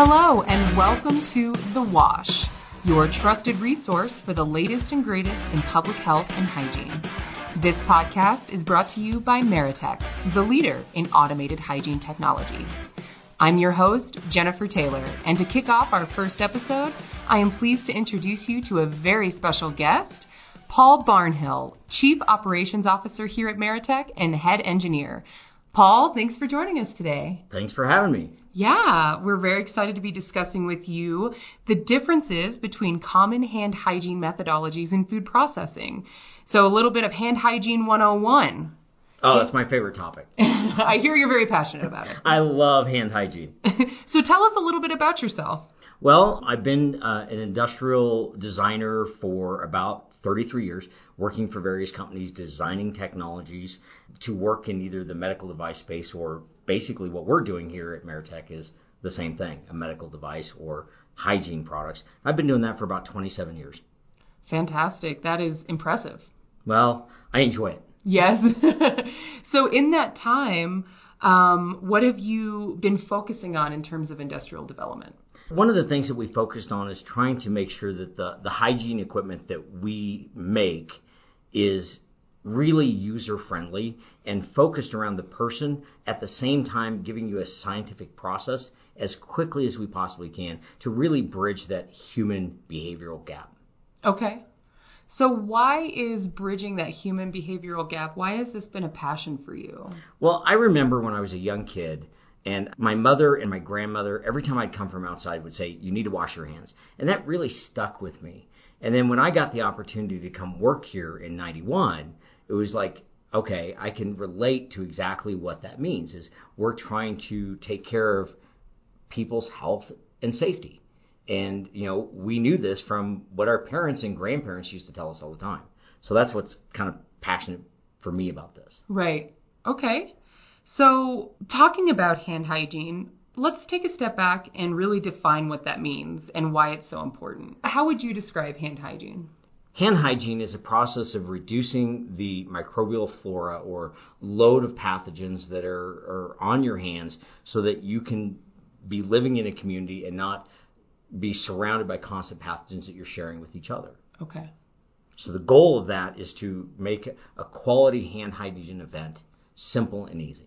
Hello and welcome to The Wash, your trusted resource for the latest and greatest in public health and hygiene. This podcast is brought to you by Meritech, the leader in automated hygiene technology. I'm your host, Jennifer Taylor, and to kick off our first episode, I am pleased to introduce you to a very special guest, Paul Barnhill, Chief Operations Officer here at Meritech and Head Engineer. Paul, thanks for joining us today. Thanks for having me. Yeah, we're very excited to be discussing with you the differences between common hand hygiene methodologies in food processing. So a little bit of hand hygiene 101. Oh, that's my favorite topic. I hear you're very passionate about it. I love hand hygiene. So tell us a little bit about yourself. Well, I've been an industrial designer for about 33 years, working for various companies, designing technologies to work in either the medical device space or basically what we're doing here at Meritech is the same thing, a medical device or hygiene products. I've been doing that for about 27 years. Fantastic. That is impressive. Well, I enjoy it. Yes. So in that time, what have you been focusing on in terms of industrial development? One of the things that we focused on is trying to make sure that the hygiene equipment that we make is really user-friendly and focused around the person, at the same time giving you a scientific process as quickly as we possibly can to really bridge that human behavioral gap. Okay. So why is bridging that human behavioral gap, why has this been a passion for you? Well, I remember when I was a young kid, and my mother and my grandmother, every time I'd come from outside, would say, you need to wash your hands. And that really stuck with me. And then when I got the opportunity to come work here in 91, it was like, okay, I can relate to exactly what that means, is we're trying to take care of people's health and safety. And, you know, we knew this from what our parents and grandparents used to tell us all the time. So that's what's kind of passionate for me about this. Right. Okay. So talking about hand hygiene, let's take a step back and really define what that means and why it's so important. How would you describe hand hygiene? Hand hygiene is a process of reducing the microbial flora or load of pathogens that are on your hands so that you can be living in a community and not be surrounded by constant pathogens that you're sharing with each other. Okay. So the goal of that is to make a quality hand hygiene event simple and easy.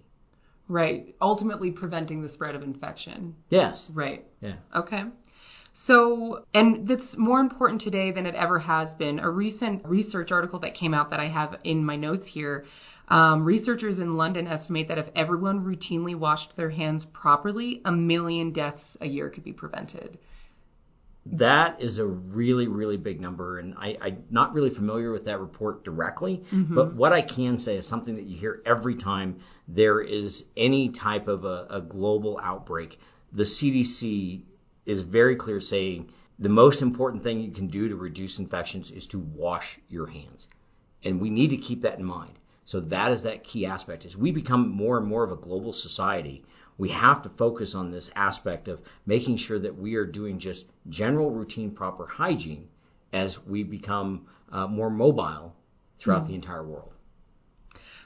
Right. Ultimately preventing the spread of infection. Yes. Right. Yeah. Okay. So, and that's more important today than it ever has been. A recent research article that came out that I have in my notes here, researchers in London estimate that if everyone routinely washed their hands properly, 1 million deaths a year could be prevented. That is a really, really big number, and I'm not really familiar with that report directly, but what I can say is something that you hear every time there is any type of a global outbreak. The CDC is very clear saying the most important thing you can do to reduce infections is to wash your hands, and we need to keep that in mind. So that is that key aspect. As we become more and more of a global society, we have to focus on this aspect of making sure that we are doing just general, routine, proper hygiene as we become more mobile throughout the entire world.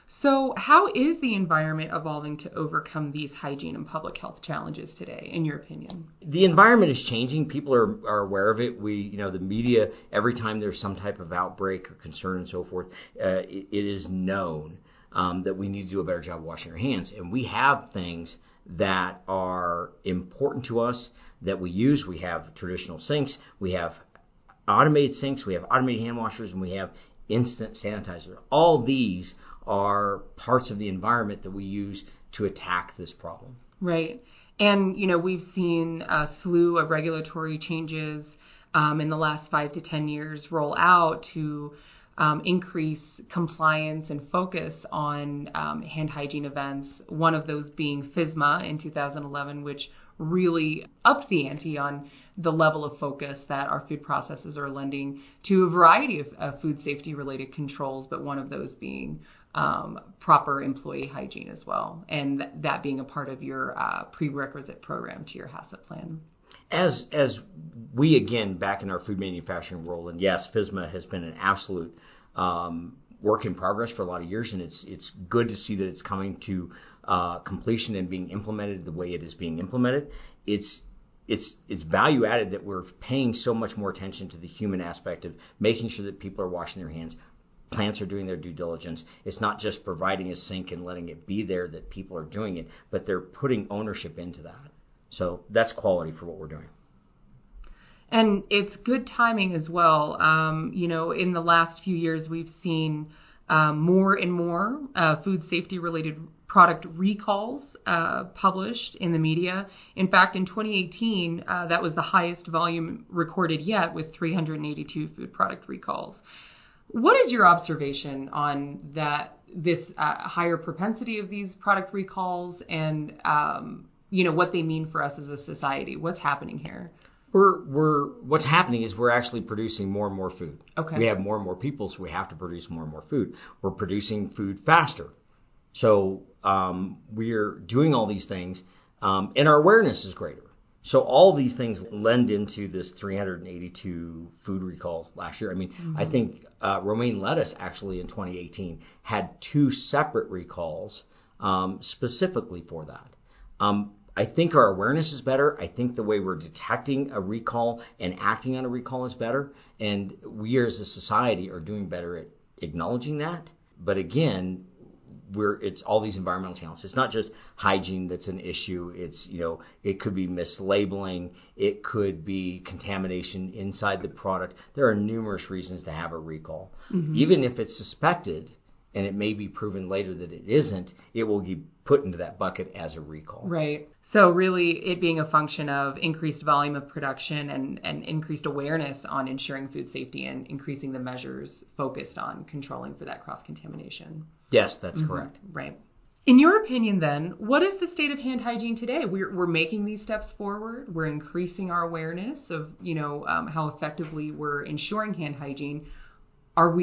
So how is the environment evolving to overcome these hygiene and public health challenges today, in your opinion? The environment is changing. People are aware of it. The media, every time there's some type of outbreak or concern and so forth, it is known that we need to do a better job washing our hands. And we have things that are important to us that we use. We have traditional sinks, we have automated sinks, we have automated hand washers, and we have instant sanitizer. All these are parts of the environment that we use to attack this problem. Right. And, we've seen a slew of regulatory changes in the last 5 to 10 years roll out to increase compliance and focus on hand hygiene events. One of those being FSMA in 2011, which really upped the ante on the level of focus that our food processors are lending to a variety of food safety related controls, but one of those being proper employee hygiene as well, and that being a part of your prerequisite program to your HACCP plan. As we, again, back in our food manufacturing world, and yes, FSMA has been an absolute work in progress for a lot of years, and it's good to see that it's coming to completion and being implemented the way it is being implemented. It's it's value added that we're paying so much more attention to the human aspect of making sure that people are washing their hands. Plants are doing their due diligence. It's not just providing a sink and letting it be there that people are doing it, but they're putting ownership into that. So that's quality for what we're doing. And it's good timing as well. In the last few years, we've seen more and more food safety related product recalls published in the media. In fact, in 2018, that was the highest volume recorded yet, with 382 food product recalls. What is your observation on this higher propensity of these product recalls, and what they mean for us as a society? What's happening here? What's happening is we're actually producing more and more food. Okay. We have more and more people, so we have to produce more and more food. We're producing food faster. So we're doing all these things, and our awareness is greater. So all these things lend into this 382 food recalls last year. I mean, I think romaine lettuce actually in 2018 had 2 separate recalls specifically for that. I think our awareness is better. I think the way we're detecting a recall and acting on a recall is better. And we as a society are doing better at acknowledging that. But again, it's all these environmental challenges. It's not just hygiene that's an issue. It's, it could be mislabeling. It could be contamination inside the product. There are numerous reasons to have a recall. Mm-hmm. Even if it's suspected, and it may be proven later that it isn't, it will be put into that bucket as a recall. Right. So really it being a function of increased volume of production and increased awareness on ensuring food safety and increasing the measures focused on controlling for that cross-contamination. Yes, that's correct. Right. In your opinion, then, what is the state of hand hygiene today? We're making these steps forward. We're increasing our awareness of, how effectively we're ensuring hand hygiene. Have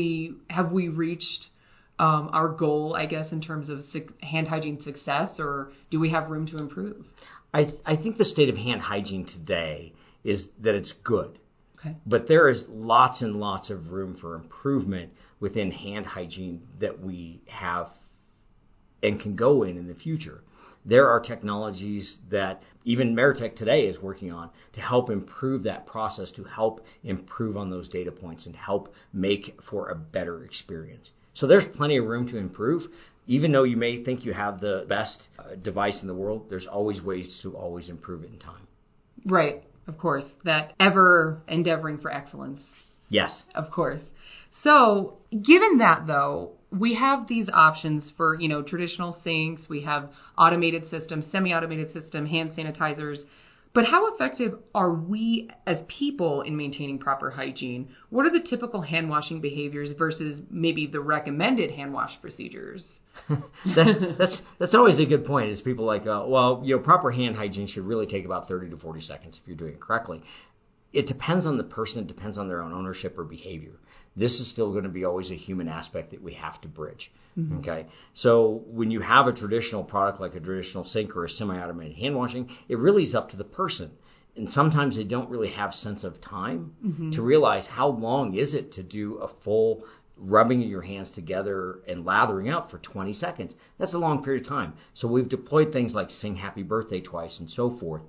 we reached our goal, I guess, in terms of hand hygiene success, or do we have room to improve? I think the state of hand hygiene today is that it's good. Okay. But there is lots and lots of room for improvement within hand hygiene that we have and can go in the future. There are technologies that even Meritech today is working on to help improve that process, to help improve on those data points and help make for a better experience. So there's plenty of room to improve. Even though you may think you have the best device in the world, there's always ways to always improve it in time. Right. Of course. That ever endeavoring for excellence. Yes. Of course. So given that, though, we have these options for, traditional sinks. We have automated systems, semi-automated system, hand sanitizers. But how effective are we as people in maintaining proper hygiene? What are the typical hand washing behaviors versus maybe the recommended hand wash procedures? That's always a good point. Is people like, proper hand hygiene should really take about 30 to 40 seconds if you're doing it correctly. It depends on the person. It depends on their own ownership or behavior. This is still going to be always a human aspect that we have to bridge. Mm-hmm. Okay. So when you have a traditional product like a traditional sink or a semi-automated hand washing, it really is up to the person. And sometimes they don't really have sense of time to realize how long is it to do a full rubbing of your hands together and lathering out for 20 seconds. That's a long period of time. So we've deployed things like sing happy birthday twice and so forth.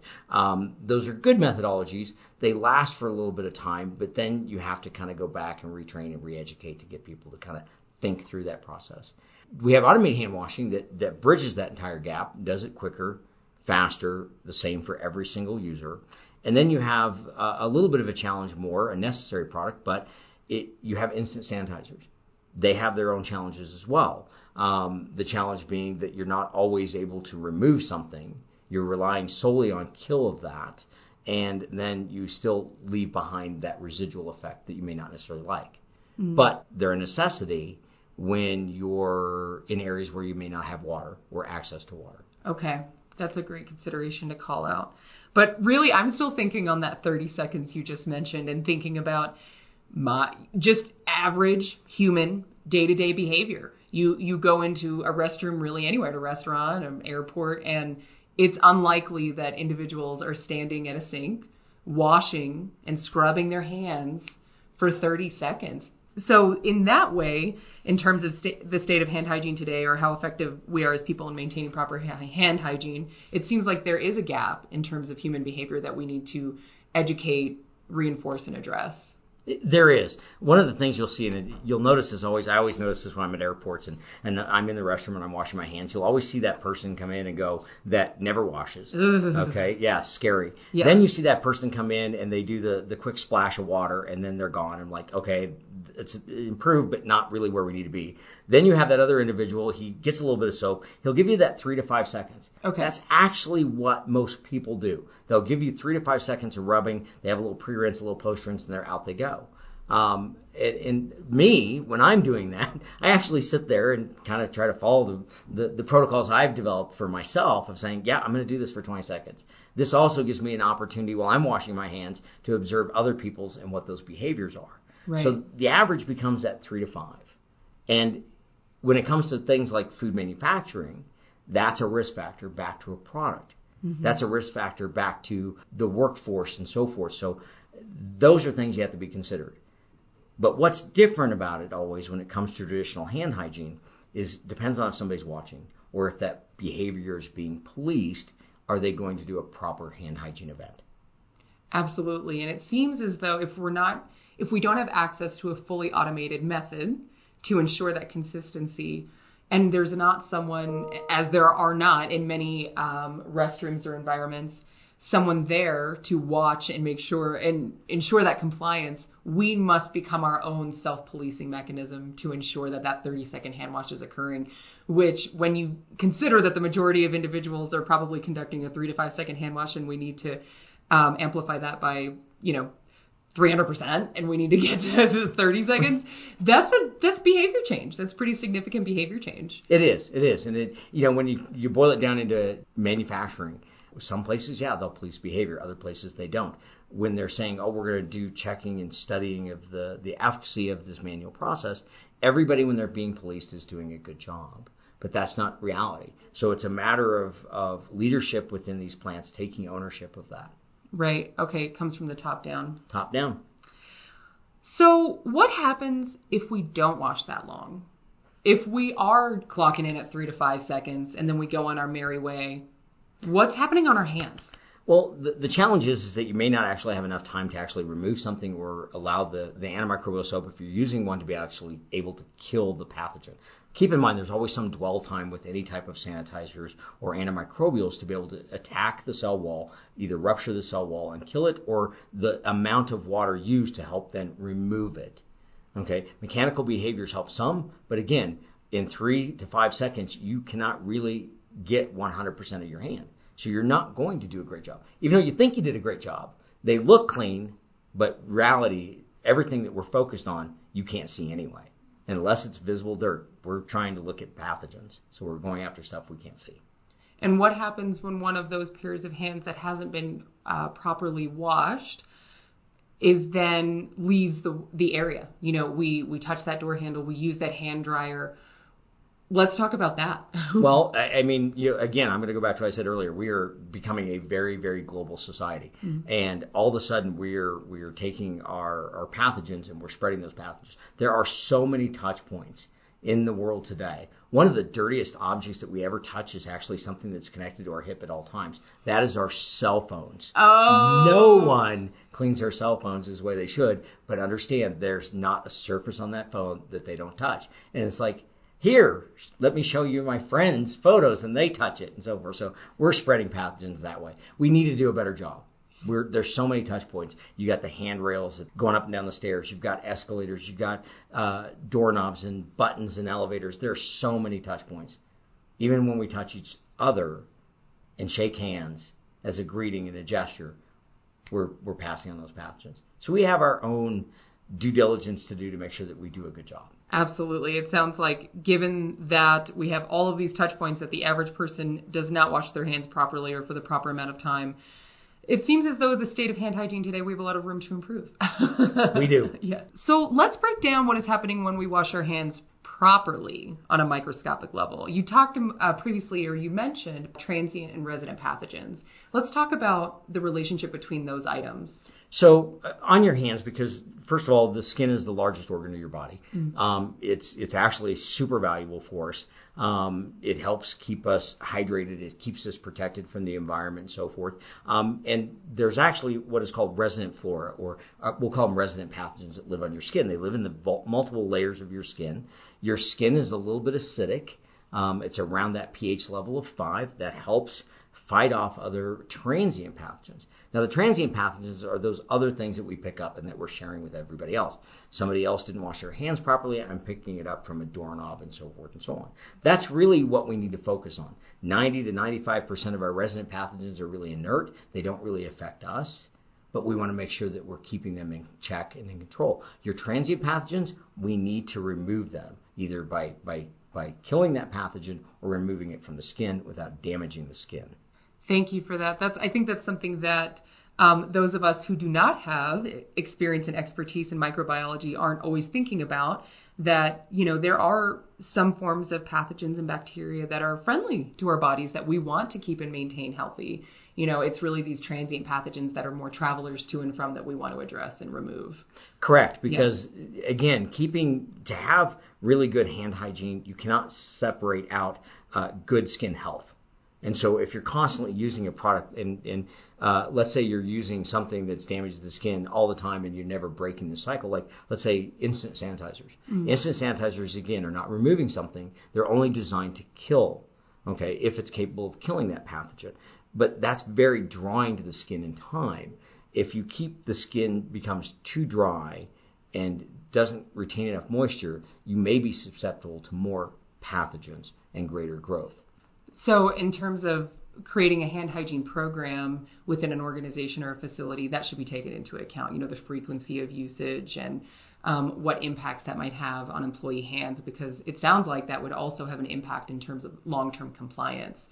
Those are good methodologies. They last for a little bit of time, but then you have to kind of go back and retrain and re-educate to get people to kind of think through that process. We have automated hand washing that bridges that entire gap, does it quicker, faster, the same for every single user. And then you have a little bit of a challenge more, a necessary product, but you have instant sanitizers. They have their own challenges as well. The challenge being that you're not always able to remove something. You're relying solely on kill of that, and then you still leave behind that residual effect that you may not necessarily like. But they're a necessity when you're in areas where you may not have water or access to water. Okay, that's a great consideration to call out. But really, I'm still thinking on that 30 seconds you just mentioned and thinking about just average human day-to-day behavior. You go into a restroom really anywhere, at a restaurant, an airport, and it's unlikely that individuals are standing at a sink, washing and scrubbing their hands for 30 seconds. So in that way, in terms of the state of hand hygiene today, or how effective we are as people in maintaining proper hand hygiene, it seems like there is a gap in terms of human behavior that we need to educate, reinforce, and address. There is. One of the things you'll see, and you'll notice this always, I always notice this when I'm at airports and I'm in the restroom and I'm washing my hands, you'll always see that person come in and go, that never washes. Okay, yeah, scary. Yeah. Then you see that person come in and they do the quick splash of water and then they're gone. I'm like, okay, it's improved, but not really where we need to be. Then you have that other individual, he gets a little bit of soap, he'll give you that 3 to 5 seconds. Okay. That's actually what most people do. They'll give you 3 to 5 seconds of rubbing, they have a little pre-rinse, a little post-rinse, and they're out they go. And me, when I'm doing that, I actually sit there and kind of try to follow the protocols I've developed for myself of saying, yeah, I'm going to do this for 20 seconds. This also gives me an opportunity while I'm washing my hands to observe other people's and what those behaviors are. Right. So the average becomes that 3 to 5. And when it comes to things like food manufacturing, that's a risk factor back to a product. Mm-hmm. That's a risk factor back to the workforce and so forth. So those are things you have to be considered. But what's different about it always when it comes to traditional hand hygiene is depends on if somebody's watching or if that behavior is being policed, are they going to do a proper hand hygiene event? Absolutely. And it seems as though if we don't have access to a fully automated method to ensure that consistency, and there's not someone, as there are not in many restrooms or environments, someone there to watch and make sure and ensure that compliance, we must become our own self-policing mechanism to ensure that 30-second hand wash is occurring, which when you consider that the majority of individuals are probably conducting a 3 to 5 second hand wash and we need to amplify that by, 300%, and we need to get to 30 seconds. That's behavior change. That's pretty significant behavior change. It is. And when you boil it down into manufacturing, some places, yeah, they'll police behavior. Other places, they don't. When they're saying, oh, we're going to do checking and studying of the efficacy of this manual process, everybody, when they're being policed, is doing a good job. But that's not reality. So it's a matter of leadership within these plants taking ownership of that. Right. Okay. It comes from the top down. Top down. So what happens if we don't wash that long? If we are clocking in at 3 to 5 seconds and then we go on our merry way, what's happening on our hands? Well, the challenge is that you may not actually have enough time to actually remove something or allow the antimicrobial soap, if you're using one, to be actually able to kill the pathogen. Keep in mind, there's always some dwell time with any type of sanitizers or antimicrobials to be able to attack the cell wall, either rupture the cell wall and kill it, or the amount of water used to help then remove it. Okay, mechanical behaviors help some, but again, in 3 to 5 seconds, you cannot really get 100% of your hand. So you're not going to do a great job. Even though you think you did a great job, they look clean, but reality, everything that we're focused on, you can't see anyway. Unless it's visible dirt, we're trying to look at pathogens. So we're going after stuff we can't see. And what happens when one of those pairs of hands that hasn't been properly washed is then leaves the area? We touch that door handle, we use that hand dryer. Let's talk about that. Well, I mean, again, I'm going to go back to what I said earlier. We are becoming a very, very global society. Mm-hmm. And all of a sudden, we're taking our pathogens and we're spreading those pathogens. There are so many touch points in the world today. One of the dirtiest objects that we ever touch is actually something that's connected to our hip at all times. That is our cell phones. Oh. No one cleans their cell phones as the way they should. But understand, there's not a surface on that phone that they don't touch. And it's like, here, let me show you my friends' photos, and they touch it and so forth. So we're spreading pathogens that way. We need to do a better job. There's so many touch points. You got the handrails going up and down the stairs. You've got escalators. You've got doorknobs and buttons and elevators. There's so many touch points. Even when we touch each other and shake hands as a greeting and a gesture, we're passing on those pathogens. So we have our own due diligence to do to make sure that we do a good job. Absolutely. It sounds like, given that we have all of these touch points, that the average person does not wash their hands properly or for the proper amount of time, it seems as though the state of hand hygiene today, we have a lot of room to improve. We do. Yeah. So let's break down what is happening when we wash our hands properly on a microscopic level. You talked previously, or you mentioned transient and resident pathogens. Let's talk about the relationship between those items. So on your hands, because first of all, the skin is the largest organ of your body. It's actually super valuable for us. It helps keep us hydrated. It keeps us protected from the environment and so forth. And there's actually what is called resident flora, or we'll call them resident pathogens that live on your skin. They live in the multiple layers of your skin. Your skin is a little bit acidic. It's around that pH level of 5 that helps fight off other transient pathogens. Now, the transient pathogens are those other things that we pick up and that we're sharing with everybody else. Somebody else didn't wash their hands properly, I'm picking it up from a doorknob and so forth and so on. That's really what we need to focus on. 90 to 95% of our resident pathogens are really inert. They don't really affect us, but we want to make sure that we're keeping them in check and in control. Your transient pathogens, we need to remove them, either by killing that pathogen or removing it from the skin without damaging the skin. Thank you for that. I think that's something that those of us who do not have experience and expertise in microbiology aren't always thinking about, that, there are some forms of pathogens and bacteria that are friendly to our bodies that we want to keep and maintain healthy. It's really these transient pathogens that are more travelers to and from that we want to address and remove. Correct, because again, to have really good hand hygiene, you cannot separate out good skin health. And so if you're constantly using a product and let's say you're using something that's damaged the skin all the time and you're never breaking the cycle, like let's say instant sanitizers. Instant sanitizers, again, are not removing something. They're only designed to kill, if it's capable of killing that pathogen. But that's very drying to the skin in time. If you keep the skin becomes too dry and doesn't retain enough moisture, you may be susceptible to more pathogens and greater growth. So in terms of creating a hand hygiene program within an organization or a facility, that should be taken into account, the frequency of usage and what impacts that might have on employee hands, because it sounds like that would also have an impact in terms of long-term compliance.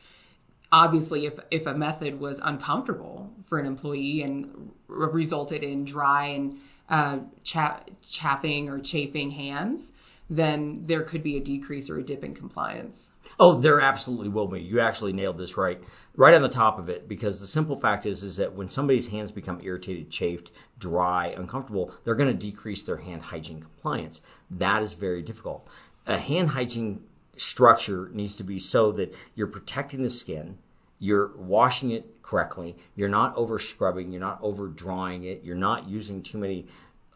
Obviously, if a method was uncomfortable for an employee and resulted in dry and chapping or chafing hands, then there could be a decrease or a dip in compliance. Oh, there absolutely will be. You actually nailed this right on the top of it, because the simple fact is that when somebody's hands become irritated, chafed, dry, uncomfortable, they're going to decrease their hand hygiene compliance. That is very difficult. A hand hygiene structure needs to be so that you're protecting the skin, you're washing it correctly, you're not over scrubbing, you're not over drying it, you're not using too many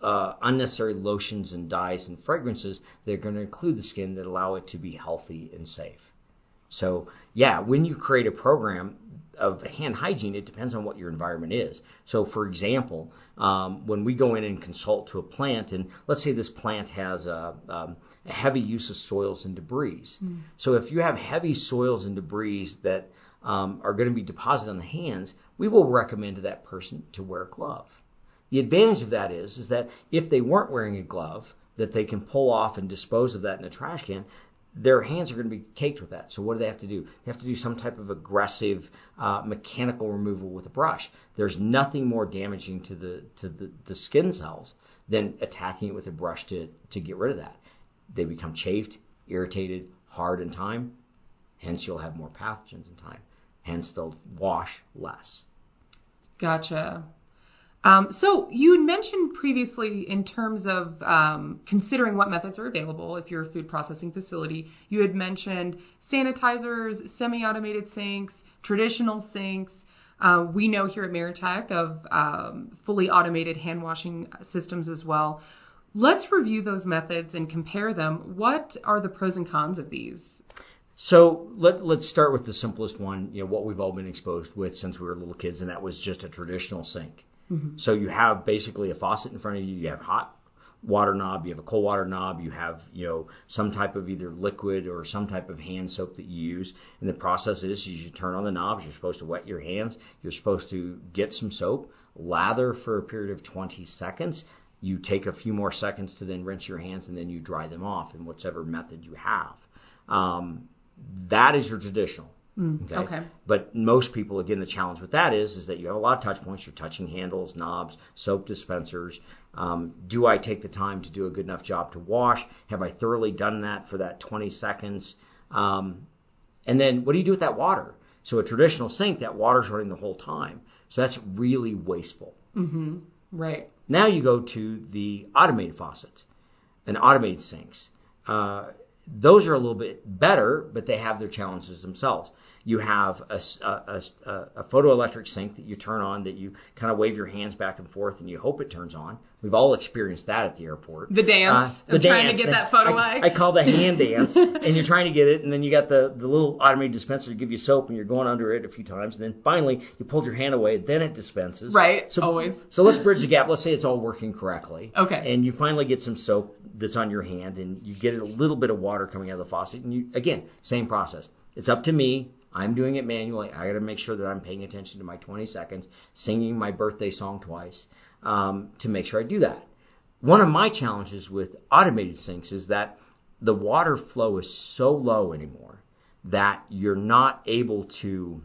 unnecessary lotions and dyes and fragrances that are going to include the skin that allow it to be healthy and safe. So, when you create a program of hand hygiene, it depends on what your environment is. So, for example, when we go in and consult to a plant, and let's say this plant has a heavy use of soils and debris. So if you have heavy soils and debris that are going to be deposited on the hands, we will recommend to that person to wear a glove. The advantage of that is that if they weren't wearing a glove that they can pull off and dispose of that in a trash can, their hands are going to be caked with that. So what do they have to do? They have to do some type of aggressive mechanical removal with a brush. There's nothing more damaging to the skin cells than attacking it with a brush to get rid of that. They become chafed, irritated, hard in time. Hence, you'll have more pathogens in time. Hence, they'll wash less. Gotcha. So you had mentioned previously in terms of considering what methods are available if you're a food processing facility, you had mentioned sanitizers, semi-automated sinks, traditional sinks. We know here at Meritech of fully automated hand washing systems as well. Let's review those methods and compare them. What are the pros and cons of these? So let's start with the simplest one, what we've all been exposed with since we were little kids, and that was just a traditional sink. So you have basically a faucet in front of you. You have hot water knob, you have a cold water knob, you have some type of either liquid or some type of hand soap that you use. And the process is you turn on the knobs. You're supposed to wet your hands. You're supposed to get some soap, lather for a period of 20 seconds. You take a few more seconds to then rinse your hands, and then you dry them off in whichever method you have. That is your traditional. Okay. But most people, again, the challenge with that is that you have a lot of touch points. You're touching handles, knobs, soap dispensers. Do I take the time to do a good enough job to wash? Have I thoroughly done that for that 20 seconds? And then what do you do with that water? So a traditional sink, that water's running the whole time. So that's really wasteful. Right. Now you go to the automated faucets and automated sinks. Those are a little bit better, but they have their challenges themselves. You have a photoelectric sink that you turn on, that you kind of wave your hands back and forth and you hope it turns on. We've all experienced that at the airport. The dance. Trying to get that photo eye. I call the hand dance. And you're trying to get it, and then you got the little automated dispenser to give you soap, and you're going under it a few times. And then finally, you pulled your hand away, then it dispenses. Right, always. So let's bridge the gap. Let's say it's all working correctly. Okay. And you finally get some soap that's on your hand, and you get a little bit of water coming out of the faucet. And you, again, same process. It's up to me. I'm doing it manually. I got to make sure that I'm paying attention to my 20 seconds, singing my birthday song twice, to make sure I do that. One of my challenges with automated sinks is that the water flow is so low anymore that you're not able to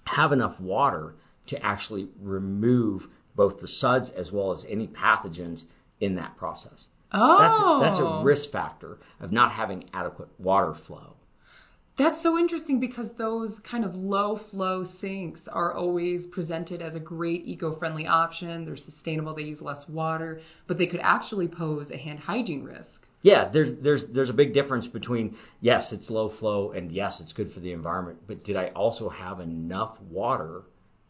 have enough water to actually remove both the suds as well as any pathogens in that process. Oh. That's a risk factor of not having adequate water flow. That's so interesting, because those kind of low flow sinks are always presented as a great eco-friendly option. They're sustainable, they use less water, but they could actually pose a hand hygiene risk. Yeah, there's a big difference between, yes, it's low flow, and yes, it's good for the environment, but did I also have enough water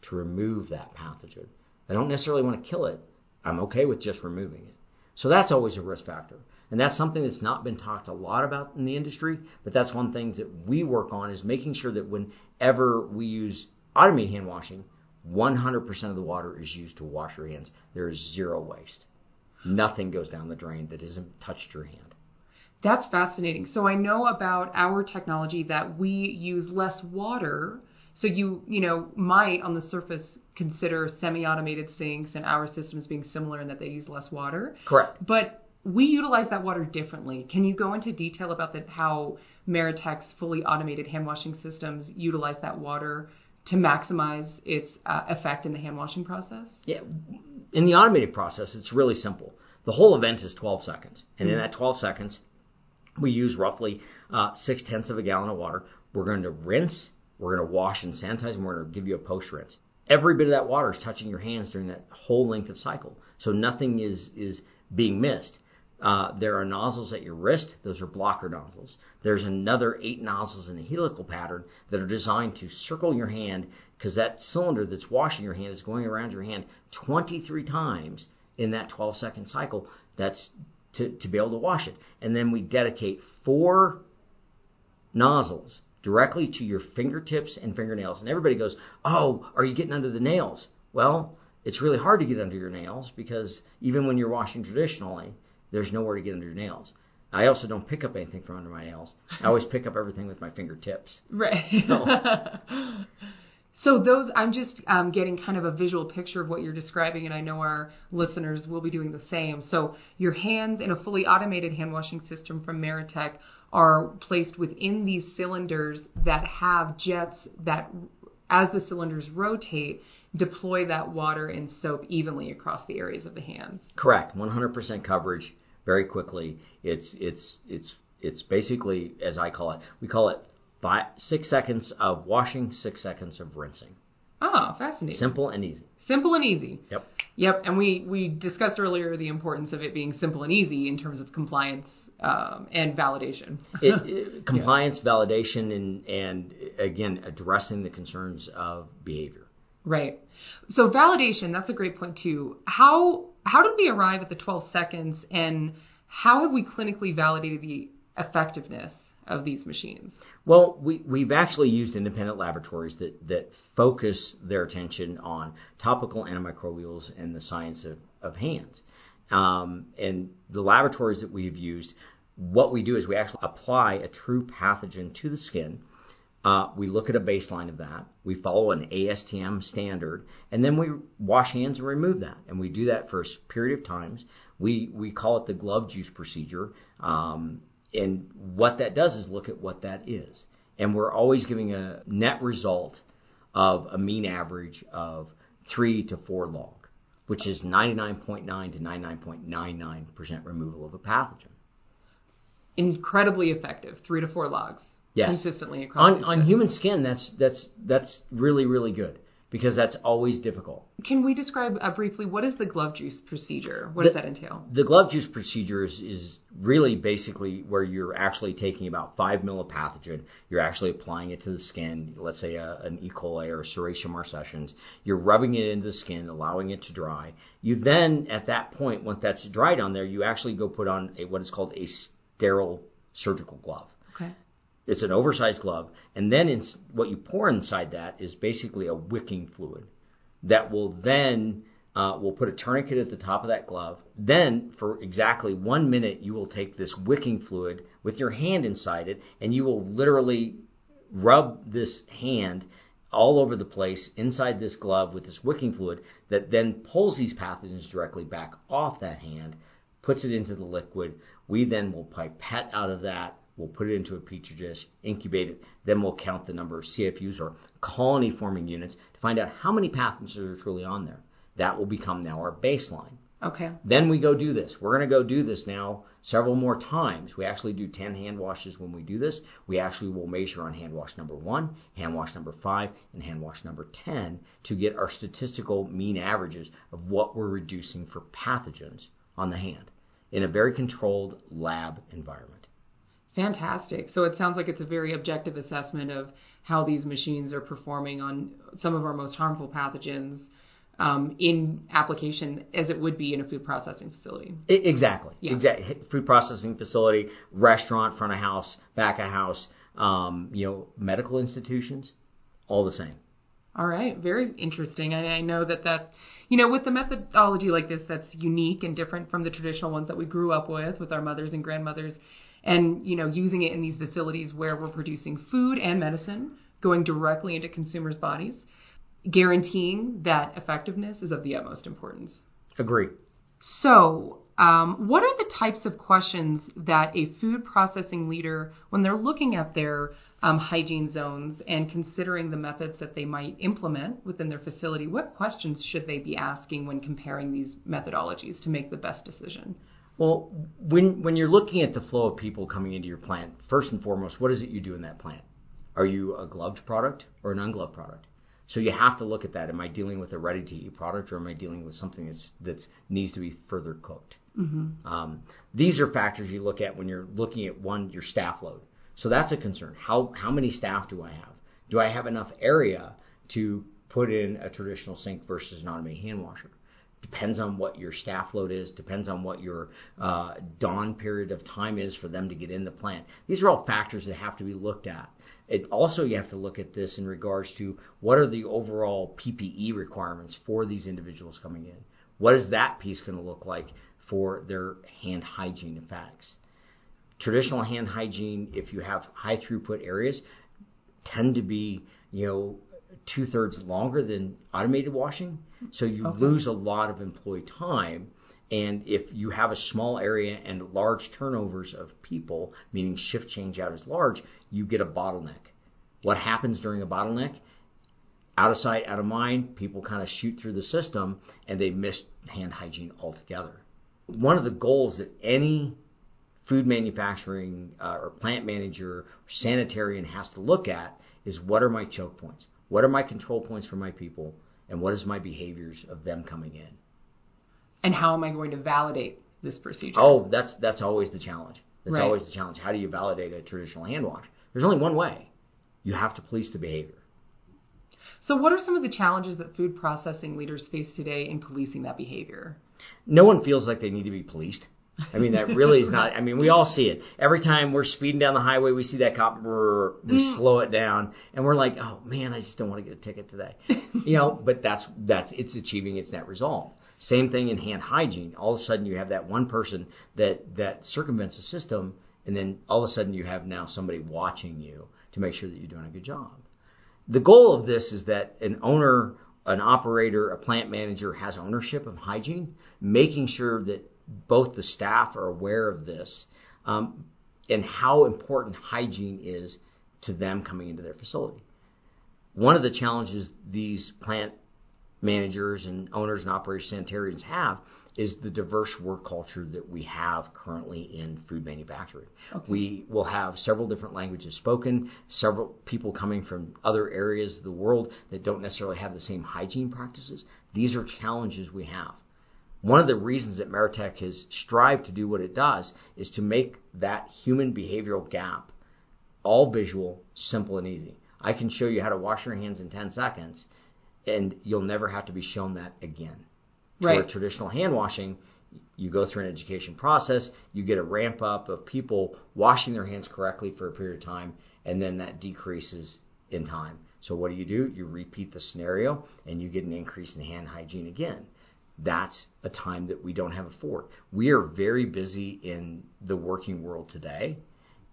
to remove that pathogen? I don't necessarily want to kill it. I'm okay with just removing it. So that's always a risk factor. And that's something that's not been talked a lot about in the industry, but that's one thing that we work on, is making sure that whenever we use automated hand washing, 100% of the water is used to wash your hands. There is zero waste. Nothing goes down the drain that hasn't touched your hand. That's fascinating. So I know about our technology that we use less water. So you might on the surface consider semi-automated sinks and our systems being similar in that they use less water. Correct. But we utilize that water differently. Can you go into detail about how Meritech's fully automated hand washing systems utilize that water to maximize its effect in the hand washing process? Yeah, in the automated process, it's really simple. The whole event is 12 seconds. And in that 12 seconds, we use roughly 0.6 of a gallon of water. We're going to rinse, we're going to wash and sanitize, and we're going to give you a post-rinse. Every bit of that water is touching your hands during that whole length of cycle. So nothing is being missed. There are nozzles at your wrist. Those are blocker nozzles. There's another 8 nozzles in a helical pattern that are designed to circle your hand, because that cylinder that's washing your hand is going around your hand 23 times in that 12-second cycle. That's to be able to wash it. And then we dedicate 4 nozzles directly to your fingertips and fingernails. And everybody goes, oh, are you getting under the nails? Well, it's really hard to get under your nails, because even when you're washing traditionally, there's nowhere to get under your nails. I also don't pick up anything from under my nails. I always pick up everything with my fingertips. Right. So those, I'm just getting kind of a visual picture of what you're describing, and I know our listeners will be doing the same. So your hands in a fully automated hand washing system from Meritech are placed within these cylinders that have jets that, as the cylinders rotate, deploy that water and soap evenly across the areas of the hands. Correct. 100% coverage very quickly. It's basically, as I call it, we call it 6 seconds of washing, 6 seconds of rinsing. Oh, fascinating. Simple and easy. Simple and easy. Yep. And we discussed earlier the importance of it being simple and easy in terms of compliance and validation. Compliance, validation, and again, addressing the concerns of behavior. Right. So validation, that's a great point too. How did we arrive at the 12 seconds, and how have we clinically validated the effectiveness of these machines? Well, we've actually used independent laboratories that focus their attention on topical antimicrobials and the science of hands. And the laboratories that we've used, what we do is we actually apply a true pathogen to the skin. We look at a baseline of that. We follow an ASTM standard, and then we wash hands and remove that. And we do that for a period of times. We call it the glove juice procedure. And what that does is look at what that is. And we're always giving a net result of a mean average of 3 to 4 log, which is 99.9 to 99.99% removal of a pathogen. Incredibly effective, 3 to 4 logs. Yes. Consistently across on human skin, that's really, really good, because that's always difficult. Can we describe briefly, what is the glove juice procedure? What does that entail? The glove juice procedure is really basically where you're actually taking about 5 ml of pathogen. You're actually applying it to the skin, let's say an E. coli or a Serratia marcescens. You're rubbing it into the skin, allowing it to dry. You then, at that point, once that's dried on there, you actually go put on what is called a sterile surgical glove. Okay. It's an oversized glove, and then what you pour inside that is basically a wicking fluid that will then we'll put a tourniquet at the top of that glove. Then, for exactly 1 minute, you will take this wicking fluid with your hand inside it, and you will literally rub this hand all over the place inside this glove with this wicking fluid that then pulls these pathogens directly back off that hand, puts it into the liquid. We then will pipette out of that. We'll put it into a petri dish, incubate it, then we'll count the number of CFUs or colony-forming units to find out how many pathogens are truly on there. That will become now our baseline. Okay. Then we go do this. We're going to go do this now several more times. We actually do 10 hand washes when we do this. We actually will measure on hand wash number 1, hand wash number 5, and hand wash number 10 to get our statistical mean averages of what we're reducing for pathogens on the hand in a very controlled lab environment. Fantastic. So it sounds like it's a very objective assessment of how these machines are performing on some of our most harmful pathogens in application as it would be in a food processing facility. Exactly. Yeah. Exactly. Food processing facility, restaurant, front of house, back of house, medical institutions, all the same. All right. Very interesting. I know that with the methodology like this, that's unique and different from the traditional ones that we grew up with our mothers and grandmothers. And, using it in these facilities where we're producing food and medicine going directly into consumers' bodies, guaranteeing that effectiveness is of the utmost importance. Agree. So, what are the types of questions that a food processing leader, when they're looking at their hygiene zones and considering the methods that they might implement within their facility, what questions should they be asking when comparing these methodologies to make the best decision? Well, when you're looking at the flow of people coming into your plant, first and foremost, what is it you do in that plant? Are you a gloved product or an ungloved product? So you have to look at that. Am I dealing with a ready-to-eat product, or am I dealing with something that needs to be further cooked? Mm-hmm. These are factors you look at when you're looking at your staff load. So that's a concern. How many staff do I have? Do I have enough area to put in a traditional sink versus an automated hand washer? Depends on what your staff load is, depends on what your dawn period of time is for them to get in the plant. These are all factors that have to be looked at. You have to look at this in regards to what are the overall PPE requirements for these individuals coming in. What is that piece going to look like for their hand hygiene effects? Traditional hand hygiene, if you have high throughput areas, tend to be, 2/3 longer than automated washing. So you lose a lot of employee time. And if you have a small area and large turnovers of people, meaning shift change out is large, you get a bottleneck. What happens during a bottleneck? Out of sight, out of mind, people kind of shoot through the system and they miss hand hygiene altogether. One of the goals that any food manufacturing or plant manager or sanitarian has to look at is, what are my choke points? What are my control points for my people? And what is my behaviors of them coming in? And how am I going to validate this procedure? Oh, that's always the challenge. That's right. Always the challenge. How do you validate a traditional hand wash? There's only one way. You have to police the behavior. So what are some of the challenges that food processing leaders face today in policing that behavior? No one feels like they need to be policed. I mean, that really is not. I mean, we all see it. Every time we're speeding down the highway, we see that cop, we slow it down, and we're like, oh man, I just don't want to get a ticket today. But that's it's achieving its net result. Same thing in hand hygiene. All of a sudden, you have that one person that circumvents the system, and then all of a sudden, you have now somebody watching you to make sure that you're doing a good job. The goal of this is that an owner, an operator, a plant manager has ownership of hygiene, making sure that both the staff are aware of this and how important hygiene is to them coming into their facility. One of the challenges these plant managers and owners and operators, sanitarians have is the diverse work culture that we have currently in food manufacturing. Okay. We will have several different languages spoken, several people coming from other areas of the world that don't necessarily have the same hygiene practices. These are challenges we have. One of the reasons that Meritech has strived to do what it does is to make that human behavioral gap all visual, simple, and easy. I can show you how to wash your hands in 10 seconds, and you'll never have to be shown that again. Right. For traditional hand washing, you go through an education process, you get a ramp up of people washing their hands correctly for a period of time, and then that decreases in time. So what do? You repeat the scenario, and you get an increase in hand hygiene again. That's a time that we don't have afford. We are very busy in the working world today,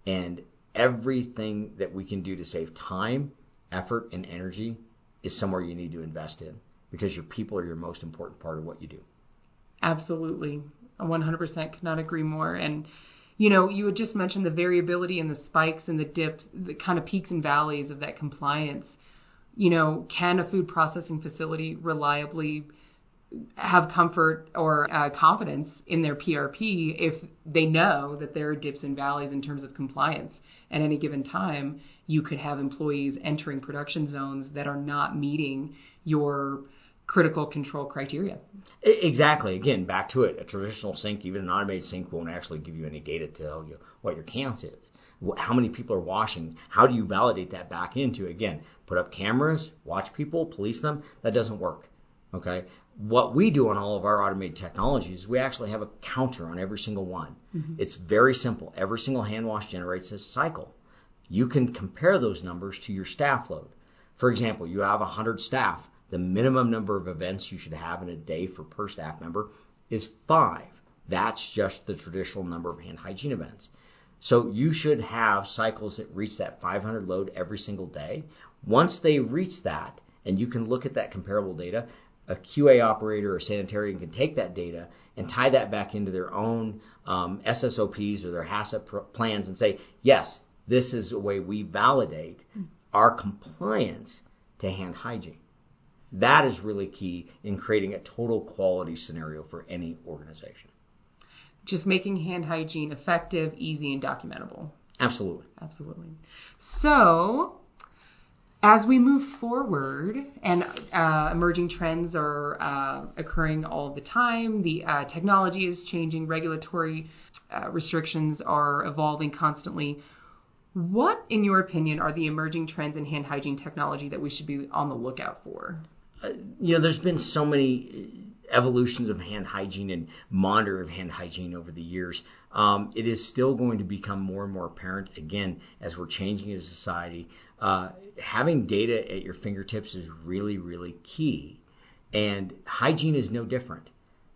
and everything that we can do to save time, effort, and energy is somewhere you need to invest in, because your people are your most important part of what you do. Absolutely. I 100% could not agree more. And, you had just mentioned the variability and the spikes and the dips, the kind of peaks and valleys of that compliance. Can a food processing facility reliably have comfort or confidence in their PRP if they know that there are dips and valleys in terms of compliance? At any given time, you could have employees entering production zones that are not meeting your critical control criteria. Exactly. Again, back to it. A traditional sink, even an automated sink, won't actually give you any data to tell you what your count is. How many people are washing? How do you validate that back into, again, put up cameras, watch people, police them? That doesn't work. Okay. What we do on all of our automated technologies, we actually have a counter on every single one. Mm-hmm. It's very simple. Every single hand wash generates a cycle. You can compare those numbers to your staff load. For example, you have 100 staff. The minimum number of events you should have in a day per staff member is 5. That's just the traditional number of hand hygiene events. So you should have cycles that reach that 500 load every single day. Once they reach that, and you can look at that comparable data, a QA operator or sanitarian can take that data and tie that back into their own SSOPs or their HACCP plans and say, yes, this is a way we validate our compliance to hand hygiene. That is really key in creating a total quality scenario for any organization. Just making hand hygiene effective, easy, and documentable. Absolutely. Absolutely. So, as we move forward, and emerging trends are occurring all the time, the technology is changing, regulatory restrictions are evolving constantly. What, in your opinion, are the emerging trends in hand hygiene technology that we should be on the lookout for? There's been so many evolutions of hand hygiene and monitoring of hand hygiene over the years. It is still going to become more and more apparent, again, as we're changing as a society. Having data at your fingertips is really, really key. And hygiene is no different.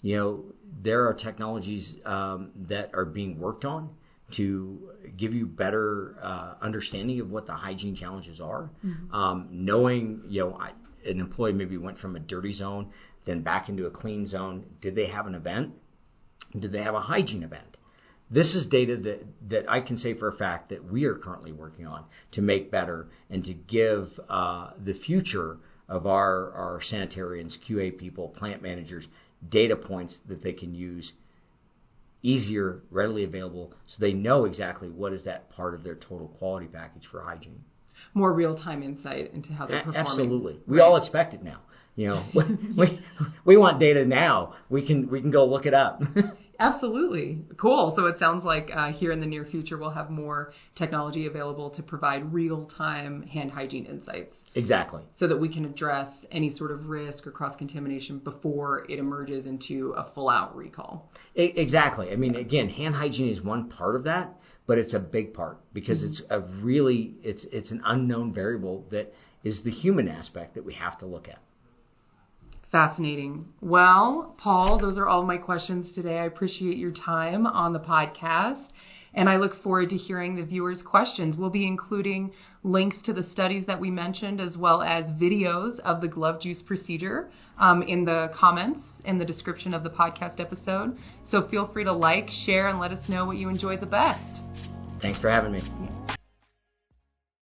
There are technologies that are being worked on to give you better understanding of what the hygiene challenges are. Mm-hmm. Knowing, an employee maybe went from a dirty zone, then back into a clean zone. Did they have an event? Did they have a hygiene event? This is data that I can say for a fact that we are currently working on to make better and to give the future of our sanitarians, QA people, plant managers, data points that they can use easier, readily available, so they know exactly what is that part of their total quality package for hygiene. More real-time insight into how they're performing. Absolutely. We all expect it now. We want data now. We can go look it up. Absolutely. Cool. So it sounds like here in the near future, we'll have more technology available to provide real-time hand hygiene insights. Exactly. So that we can address any sort of risk or cross-contamination before it emerges into a full-out recall. Exactly. I mean, again, hand hygiene is one part of that, but it's a big part because mm-hmm. it's an unknown variable that is the human aspect that we have to look at. Fascinating. Well, Paul, those are all my questions today. I appreciate your time on the podcast, and I look forward to hearing the viewers' questions. We'll be including links to the studies that we mentioned, as well as videos of the glove juice procedure in the comments in the description of the podcast episode. So feel free to like, share, and let us know what you enjoyed the best. Thanks for having me.